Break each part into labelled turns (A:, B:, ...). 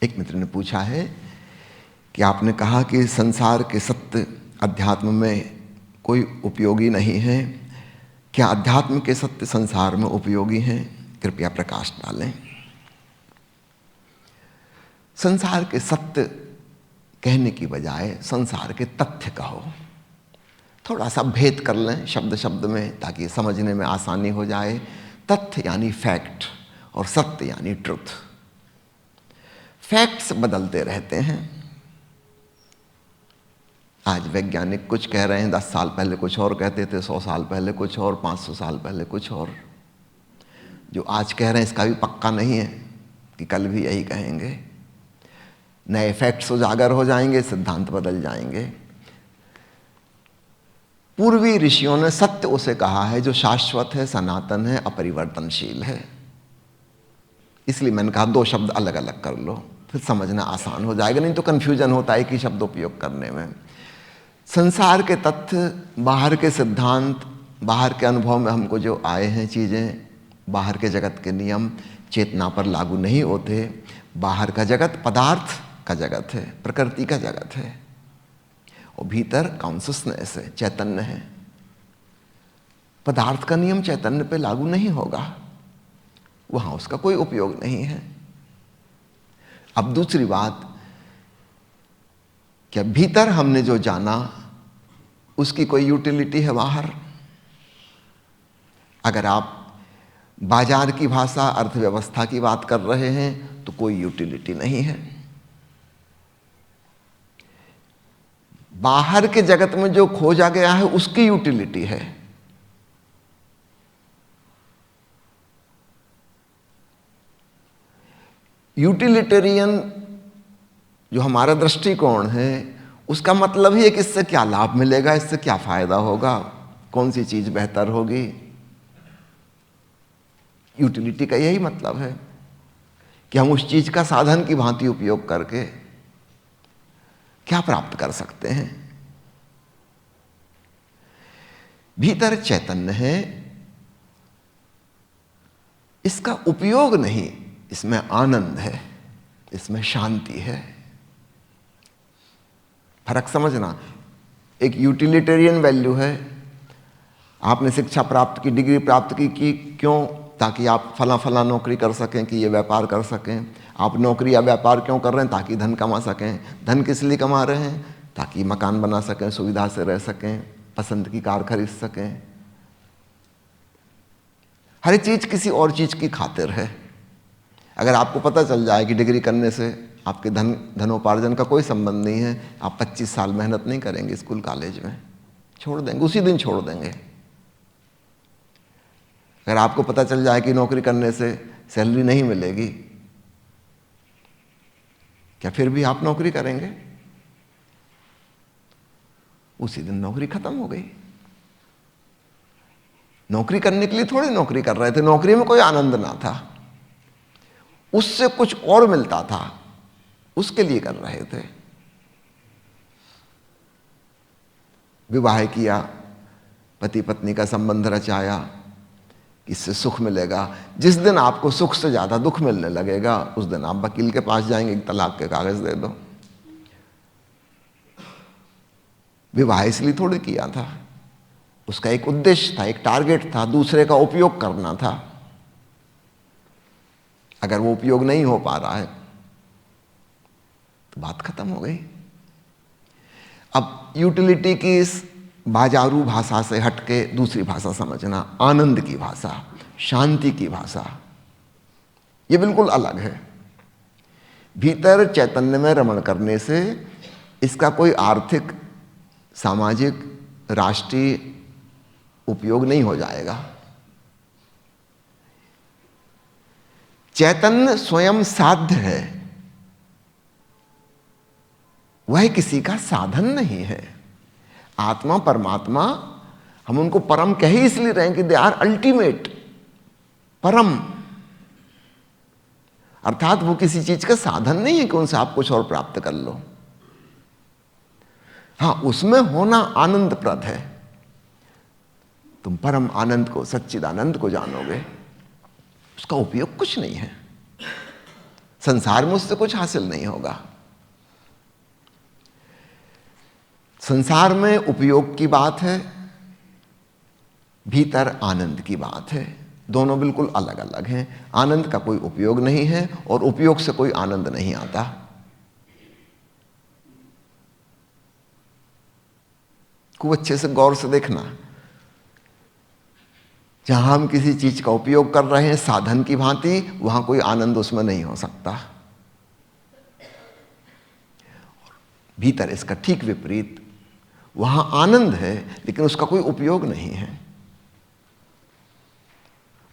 A: एक मित्र ने पूछा है कि आपने कहा कि संसार के सत्य अध्यात्म में कोई उपयोगी नहीं है, क्या अध्यात्म के सत्य संसार में उपयोगी हैं? कृपया प्रकाश डालें। संसार के सत्य कहने की बजाय संसार के तथ्य कहो। थोड़ा सा भेद कर लें शब्द शब्द में ताकि समझने में आसानी हो जाए। तथ्य यानी फैक्ट और सत्य यानी ट्रुथ। फैक्ट्स बदलते रहते हैं। आज वैज्ञानिक कुछ कह रहे हैं, 10 साल पहले कुछ और कहते थे, 100 साल पहले कुछ और, 500 साल पहले कुछ और। जो आज कह रहे हैं इसका भी पक्का नहीं है कि कल भी यही कहेंगे। नए फैक्ट्स उजागर हो जाएंगे, सिद्धांत बदल जाएंगे। पूर्वी ऋषियों ने सत्य उसे कहा है जो शाश्वत है, सनातन है, अपरिवर्तनशील है। इसलिए मैंने कहा 2 शब्द अलग अलग कर लो, फिर समझना आसान हो जाएगा, नहीं तो कंफ्यूजन होता है कि शब्द उपयोग करने में। संसार के तथ्य, बाहर के सिद्धांत, बाहर के अनुभव में हमको जो आए हैं चीज़ें, बाहर के जगत के नियम चेतना पर लागू नहीं होते। बाहर का जगत पदार्थ का जगत है, प्रकृति का जगत है, और भीतर कॉन्शसनेस है, चैतन्य है। पदार्थ का नियम चैतन्य पे लागू नहीं होगा, वहां उसका कोई उपयोग नहीं है। अब दूसरी बात, क्या भीतर हमने जो जाना उसकी कोई यूटिलिटी है बाहर? अगर आप बाजार की भाषा, अर्थव्यवस्था की बात कर रहे हैं तो कोई यूटिलिटी नहीं है। बाहर के जगत में जो खोजा गया है उसकी यूटिलिटी है। यूटिलिटेरियन जो हमारा दृष्टिकोण है उसका मतलब ही है कि इससे क्या लाभ मिलेगा, इससे क्या फायदा होगा, कौन सी चीज बेहतर होगी। यूटिलिटी का यही मतलब है कि हम उस चीज का साधन की भांति उपयोग करके क्या प्राप्त कर सकते हैं। भीतर चैतन्य है, इसका उपयोग नहीं, इसमें आनंद है, इसमें शांति है। फर्क समझना। एक यूटिलिटेरियन वैल्यू है, आपने शिक्षा प्राप्त की, डिग्री प्राप्त की क्यों? ताकि आप फला फला नौकरी कर सकें, कि ये व्यापार कर सकें। आप नौकरी या व्यापार क्यों कर रहे हैं? ताकि धन कमा सकें। धन किस लिए कमा रहे हैं? ताकि मकान बना सकें, सुविधा से रह सकें, पसंद की कार खरीद सकें। हर चीज किसी और चीज की खातिर है। अगर आपको पता चल जाए कि डिग्री करने से आपके धनोपार्जन का कोई संबंध नहीं है, आप 25 साल मेहनत नहीं करेंगे स्कूल कॉलेज में, छोड़ देंगे, उसी दिन छोड़ देंगे। अगर आपको पता चल जाए कि नौकरी करने से सैलरी नहीं मिलेगी, क्या फिर भी आप नौकरी करेंगे? उसी दिन नौकरी खत्म हो गई। नौकरी करने के लिए थोड़ी नौकरी कर रहे थे, नौकरी में कोई आनंद ना था, उससे कुछ और मिलता था, उसके लिए कर रहे थे। विवाह किया, पति पत्नी का संबंध रचाया, इससे सुख मिलेगा। जिस दिन आपको सुख से ज्यादा दुख मिलने लगेगा उस दिन आप वकील के पास जाएंगे, तलाक के कागज दे दो। विवाह इसलिए थोड़ी किया था, उसका एक उद्देश्य था, एक टारगेट था, दूसरे का उपयोग करना था। अगर वो उपयोग नहीं हो पा रहा है तो बात खत्म हो गई। अब यूटिलिटी की इस बाजारू भाषा से हटके दूसरी भाषा समझना, आनंद की भाषा, शांति की भाषा, ये बिल्कुल अलग है। भीतर चैतन्य में रमण करने से इसका कोई आर्थिक, सामाजिक, राष्ट्रीय उपयोग नहीं हो जाएगा। चैतन्य स्वयं साध्य है, वह किसी का साधन नहीं है। आत्मा, परमात्मा, हम उनको परम कह ही इसलिए रहे हैं कि दे आर अल्टीमेट, परम। अर्थात वो किसी चीज का साधन नहीं है कि उनसे आप कुछ और प्राप्त कर लो। हां, उसमें होना आनंदप्रद है। तुम परम आनंद को, सच्चिदानंद को जानोगे, उसका उपयोग कुछ नहीं है। संसार में उससे कुछ हासिल नहीं होगा। संसार में उपयोग की बात है, भीतर आनंद की बात है। दोनों बिल्कुल अलग अलग हैं। आनंद का कोई उपयोग नहीं है और उपयोग से कोई आनंद नहीं आता। खूब अच्छे से गौर से देखना, जहां हम किसी चीज का उपयोग कर रहे हैं साधन की भांति, वहां कोई आनंद उसमें नहीं हो सकता। भीतर इसका ठीक विपरीत, वहां आनंद है लेकिन उसका कोई उपयोग नहीं है।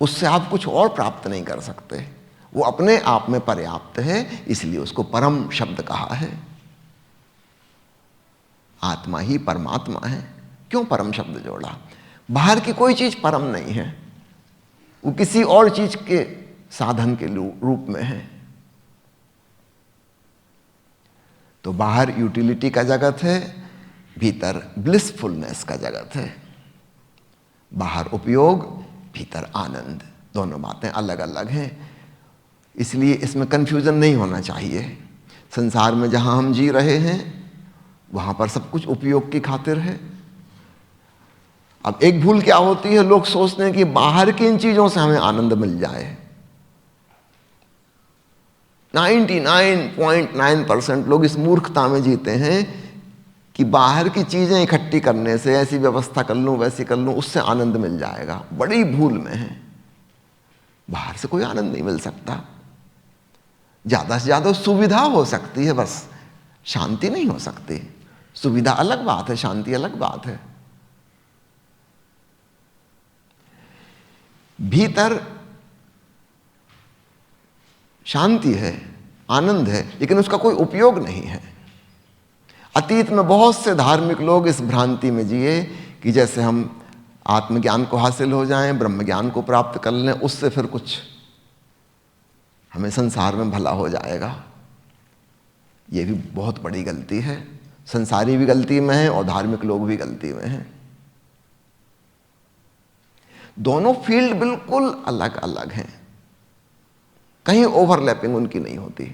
A: उससे आप कुछ और प्राप्त नहीं कर सकते। वो अपने आप में पर्याप्त है, इसलिए उसको परम शब्द कहा है। आत्मा ही परमात्मा है। क्यों परम शब्द जोड़ा? बाहर की कोई चीज परम नहीं है, वो किसी और चीज के साधन के रूप में है। तो बाहर यूटिलिटी का जगत है, भीतर ब्लिसफुलनेस का जगत है। बाहर उपयोग, भीतर आनंद। दोनों बातें अलग अलग हैं, इसलिए इसमें कंफ्यूजन नहीं होना चाहिए। संसार में जहां हम जी रहे हैं वहां पर सब कुछ उपयोग की खातिर है। अब एक भूल क्या होती है, लोग सोचते हैं कि बाहर की इन चीजों से हमें आनंद मिल जाए। 99.9% लोग इस मूर्खता में जीते हैं कि बाहर की चीजें इकट्ठी करने से, ऐसी व्यवस्था कर लूं वैसी कर लूं, उससे आनंद मिल जाएगा। बड़ी भूल में है। बाहर से कोई आनंद नहीं मिल सकता। ज्यादा से ज्यादा सुविधा हो सकती है, बस शांति नहीं हो सकती। सुविधा अलग बात है, शांति अलग बात है। भीतर शांति है, आनंद है, लेकिन उसका कोई उपयोग नहीं है। अतीत में बहुत से धार्मिक लोग इस भ्रांति में जिए कि जैसे हम आत्मज्ञान को हासिल हो जाएं, ब्रह्म ज्ञान को प्राप्त कर लें, उससे फिर कुछ हमें संसार में भला हो जाएगा। ये भी बहुत बड़ी गलती है। संसारी भी गलती में है और धार्मिक लोग भी गलती में हैं। दोनों फील्ड बिल्कुल अलग अलग हैं, कहीं ओवरलैपिंग उनकी नहीं होती।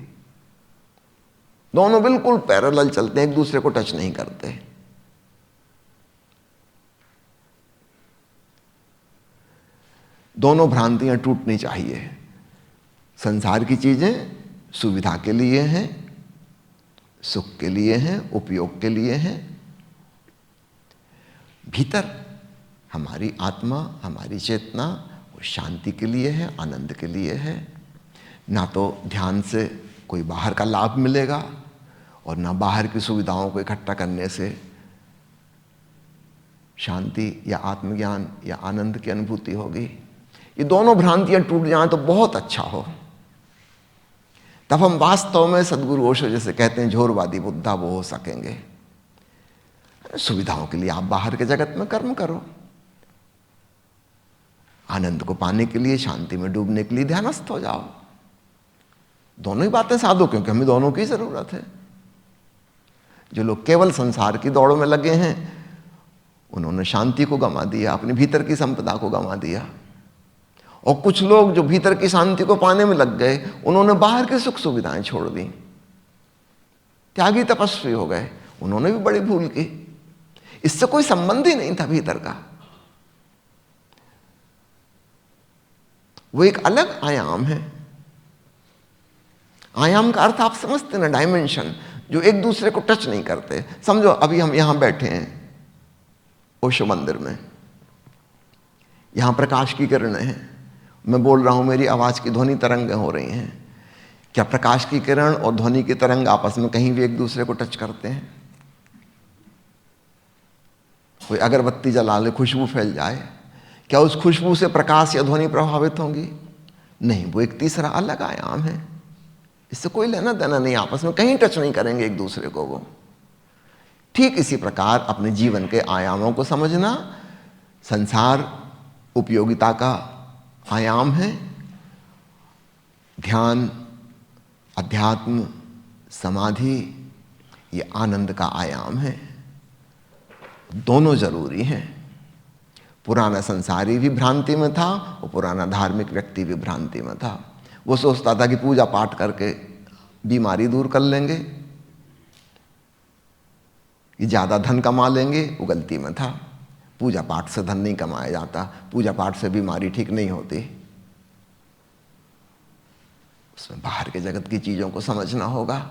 A: दोनों बिल्कुल पैरेलल चलते हैं, एक दूसरे को टच नहीं करते। दोनों भ्रांतियां टूटनी चाहिए। संसार की चीजें सुविधा के लिए हैं, सुख के लिए हैं, उपयोग के लिए हैं। भीतर हमारी आत्मा, हमारी चेतना वो शांति के लिए है, आनंद के लिए है। ना तो ध्यान से कोई बाहर का लाभ मिलेगा और ना बाहर की सुविधाओं को इकट्ठा करने से शांति या आत्मज्ञान या आनंद की अनुभूति होगी। ये दोनों भ्रांतियां टूट जाएं तो बहुत अच्छा हो। तब हम वास्तव में सदगुरु ओशो जैसे कहते हैं झोरवादी बुद्धा वो हो सकेंगे। सुविधाओं के लिए आप बाहर के जगत में कर्म करो, आनंद को पाने के लिए, शांति में डूबने के लिए ध्यानस्थ हो जाओ। दोनों ही बातें साधो, क्योंकि हमें दोनों की जरूरत है। जो लोग केवल संसार की दौड़ में लगे हैं उन्होंने शांति को गंवा दिया, अपने भीतर की संपदा को गंवा दिया। और कुछ लोग जो भीतर की शांति को पाने में लग गए उन्होंने बाहर की सुख सुविधाएं छोड़ दी, त्यागी तपस्वी हो गए। उन्होंने भी बड़ी भूल की। इससे कोई संबंध ही नहीं था भीतर का। वो एक अलग आयाम है। आयाम का अर्थ आप समझते ना, डायमेंशन, जो एक दूसरे को टच नहीं करते। समझो अभी हम यहां बैठे हैं ओशो मंदिर में, यहां प्रकाश की किरणें हैं, मैं बोल रहा हूं, मेरी आवाज की ध्वनि तरंगें हो रही हैं। क्या प्रकाश की किरण और ध्वनि की तरंग आपस में कहीं भी एक दूसरे को टच करते हैं? कोई अगरबत्ती जला ले, खुशबू फैल जाए, क्या उस खुशबू से प्रकाश या ध्वनि प्रभावित होंगी? नहीं, वो एक तीसरा अलग आयाम है। इससे कोई लेना देना नहीं, आपस में कहीं टच नहीं करेंगे एक दूसरे को वो। ठीक इसी प्रकार अपने जीवन के आयामों को समझना। संसार उपयोगिता का आयाम है, ध्यान, अध्यात्म, समाधि ये आनंद का आयाम है। दोनों जरूरी हैं। पुराना संसारी भी भ्रांति में था और पुराना धार्मिक व्यक्ति भी भ्रांति में था। वो सोचता था कि पूजा पाठ करके बीमारी दूर कर लेंगे, कि ज़्यादा धन कमा लेंगे। वो गलती में था। पूजा पाठ से धन नहीं कमाया जाता, पूजा पाठ से बीमारी ठीक नहीं होती। उसमें बाहर के जगत की चीज़ों को समझना होगा,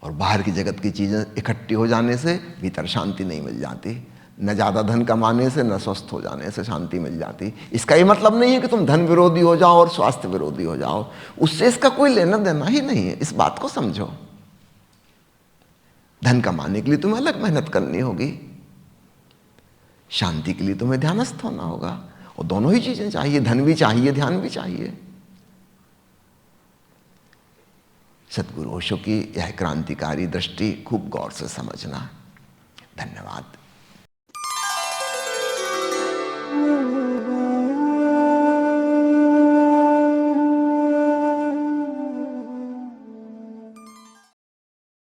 A: और बाहर की जगत की चीज़ें इकट्ठी हो जाने से भीतर शांति नहीं मिल जाती। न ज़्यादा धन कमाने से, न स्वस्थ हो जाने से शांति मिल जाती। इसका ये मतलब नहीं है कि तुम धन विरोधी हो जाओ और स्वास्थ्य विरोधी हो जाओ, उससे इसका कोई लेना देना ही नहीं है। इस बात को समझो। धन कमाने के लिए तुम्हें अलग मेहनत करनी होगी, शांति के लिए तुम्हें ध्यानस्थ होना होगा, और दोनों ही चीजें चाहिए, धन भी चाहिए, ध्यान भी चाहिए। सद्गुरु ओशो की यह क्रांतिकारी दृष्टि खूब गौर से समझना। धन्यवाद।